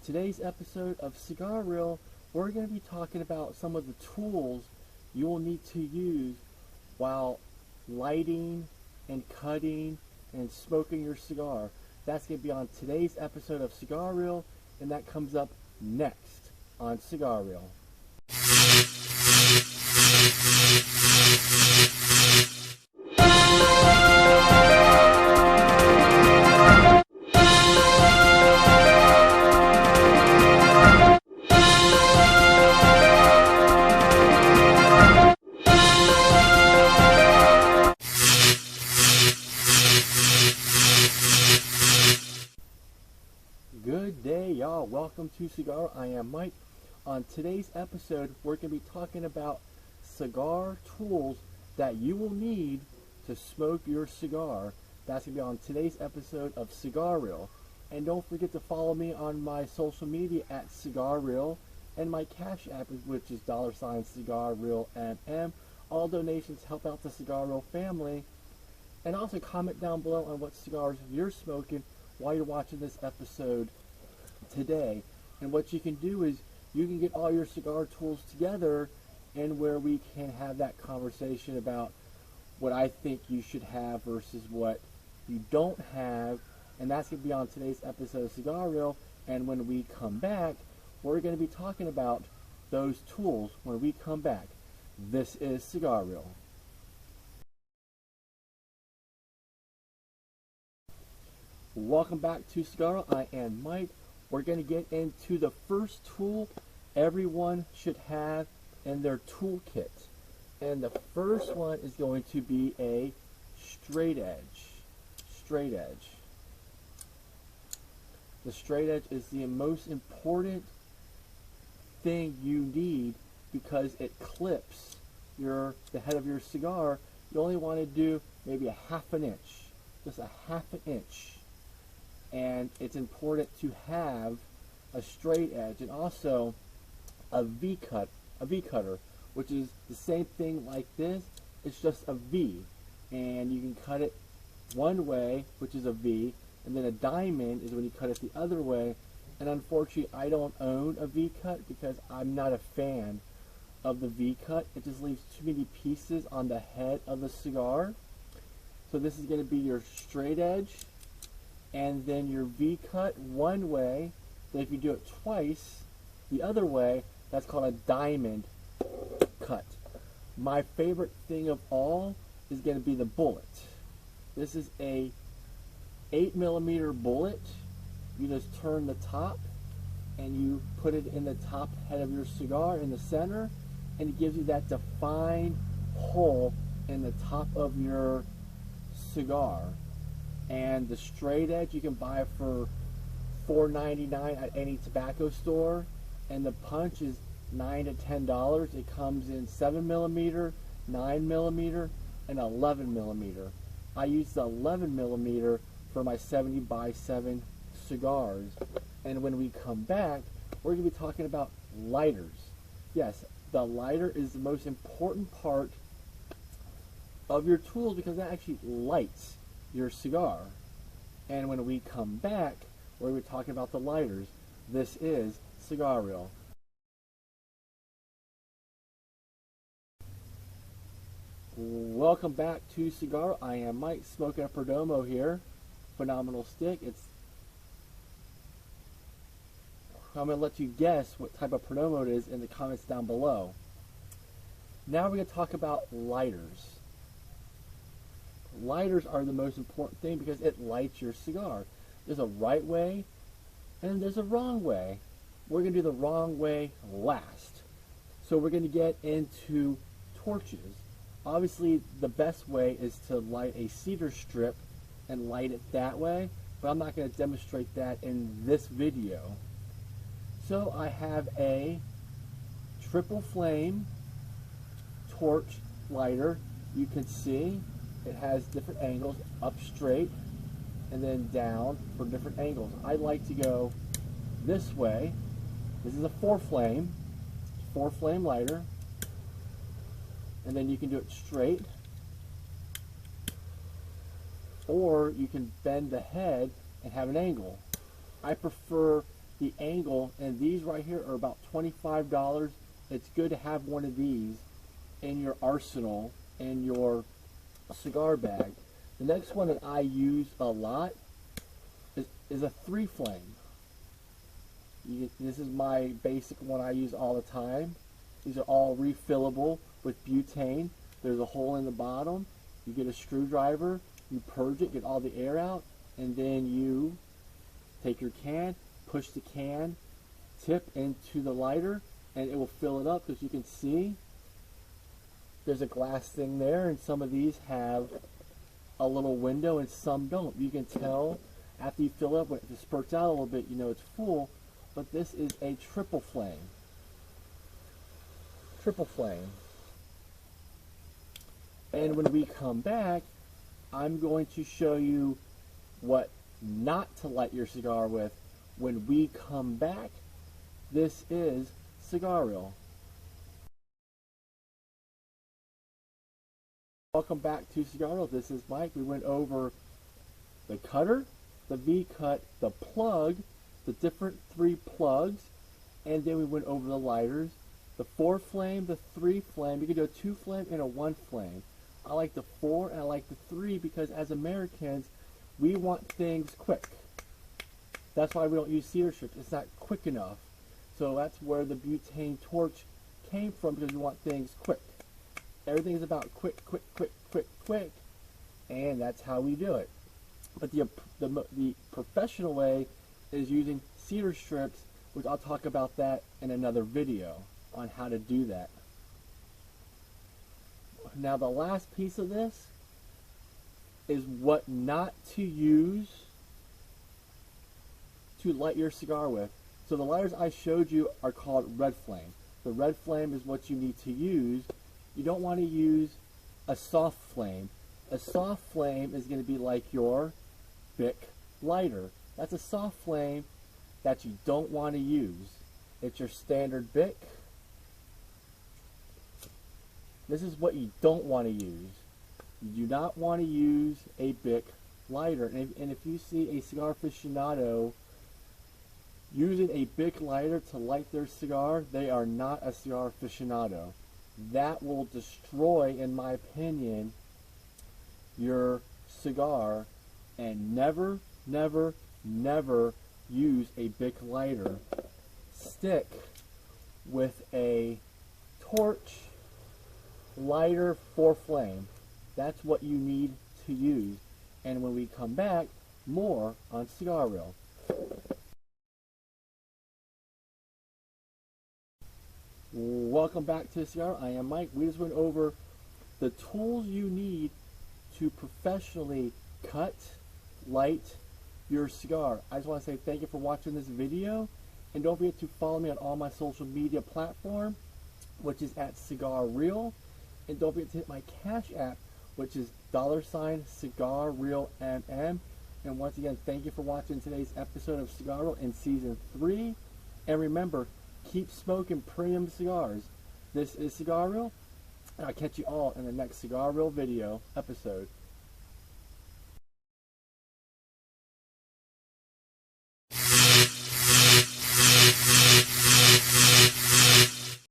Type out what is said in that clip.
today's episode of Cigarreel, we're going to be talking about some of the tools you will need to use while lighting and cutting and smoking your cigar. That's going to be on today's episode of Cigarreel, and that comes up next on Cigarreel. Good day, y'all. Welcome to Cigar. I am Mike. On today's episode, we're going to be talking about cigar tools that you will need to smoke your cigar. That's going to be on today's episode of Cigarreel. And don't forget to follow me on my social media at Cigarreel, and my Cash App, which is $CigarreelMM. All donations help out the Cigarreel family. And also comment down below on what cigars you're smoking while you're watching this episode today. And what you can do is you can get all your cigar tools together, and where we can have that conversation about what I think you should have versus what you don't have. And that's going to be on today's episode of Cigarreel. And when we come back, we're going to be talking about those tools when we come back. This is Cigarreel. Welcome back to Cigarreel. I am Mike. We're going to get into the first tool everyone should have in their toolkit. And the first one is going to be a straight edge. Straight edge. The straight edge is the most important thing you need because it clips the head of your cigar. You only want to do maybe a half an inch. Just a half an inch. And it's important to have a straight edge and also a V cutter, which is the same thing like this. It's just a V, and you can cut it one way, which is a V, and then a diamond is when you cut it the other way. And unfortunately, I don't own a V cut because I'm not a fan of the V cut. It just leaves too many pieces on the head of the cigar. So this is going to be your straight edge, and then your V cut one way. Then if you do it twice the other way, that's called a diamond cut. My favorite thing of all is going to be the bullet. This is a 8mm bullet. You just turn the top and you put it in the top head of your cigar in the center, and it gives you that defined hole in the top of your cigar. And the straight edge you can buy for $4.99 at any tobacco store, and the punch is $9 to $10. It comes in 7mm, 9mm, and 11mm. I use the 11mm for my 70x7 cigars. And when we come back, we're going to be talking about lighters. Yes, the lighter is the most important part of your tools because that actually lights your cigar. And when we come back, we're going to be talking about the lighters. This is Cigarreel. Welcome back to Cigar. I am Mike, smoking a Perdomo here. Phenomenal stick. I'm going to let you guess what type of Perdomo it is in the comments down below. Now we're going to talk about lighters. Lighters are the most important thing because it lights your cigar. There's a right way and there's a wrong way. We're going to do the wrong way last. So we're going to get into torches. Obviously, the best way is to light a cedar strip and light it that way, but I'm not going to demonstrate that in this video. So I have a triple flame torch lighter. You can see it has different angles, up straight and then down for different angles. I like to go this way. This is a four flame lighter. And then you can do it straight, or you can bend the head and have an angle. I prefer the angle, and these right here are about $25. It's good to have one of these in your arsenal, in your cigar bag. The next one that I use a lot is a 3-flame. This is my basic one I use all the time. These are all refillable with butane. There's a hole in the bottom. You get a screwdriver, you purge it, get all the air out, and then you take your can, push the can tip into the lighter, and it will fill it up. As you can see, there's a glass thing there, and some of these have a little window and some don't. You can tell after you fill it up, when it spurts out a little bit, you know it's full. But this is a triple flame. Triple flame. And when we come back, I'm going to show you what not to light your cigar with when we come back. This is Cigarreel. Welcome back to Cigarreel. This is Mike. We went over the cutter, the V-cut, the plug, the different 3 plugs, and then we went over the lighters, the 4-flame, the 3-flame. You can do a 2-flame and a 1-flame. I like the 4 and I like the 3 because as Americans, we want things quick. That's why we don't use cedar strips. It's not quick enough. So that's where the butane torch came from, because we want things quick. Everything is about quick, quick, quick, quick, quick, and that's how we do it. But the professional way is using cedar strips, which I'll talk about that in another video on how to do that. Now the last piece of this is what not to use to light your cigar with. So the lighters I showed you are called red flame. The red flame is what you need to use. You don't want to use a soft flame. A soft flame is going to be like your Bic lighter. That's a soft flame that you don't want to use. It's your standard Bic. This is what you don't want to use. You do not want to use a Bic lighter. And if you see a cigar aficionado using a Bic lighter to light their cigar, they are not a cigar aficionado. That will destroy, in my opinion, your cigar. And never, never, never use a Bic lighter. Stick with a torch, lighter, 4-flame. That's what you need to use. And when we come back, more on Cigarreel. Welcome back to Cigar. I am Mike. We just went over the tools you need to professionally cut, light your cigar. I just want to say thank you for watching this video, and don't forget to follow me on all my social media platforms, which is at Cigarreel, and don't forget to hit my Cash App, which is $CigarreelMM. And once again, thank you for watching today's episode of Cigarreel in Season 3, and remember, keep smoking premium cigars. This is Cigarreel, and I'll catch you all in the next Cigarreel video episode.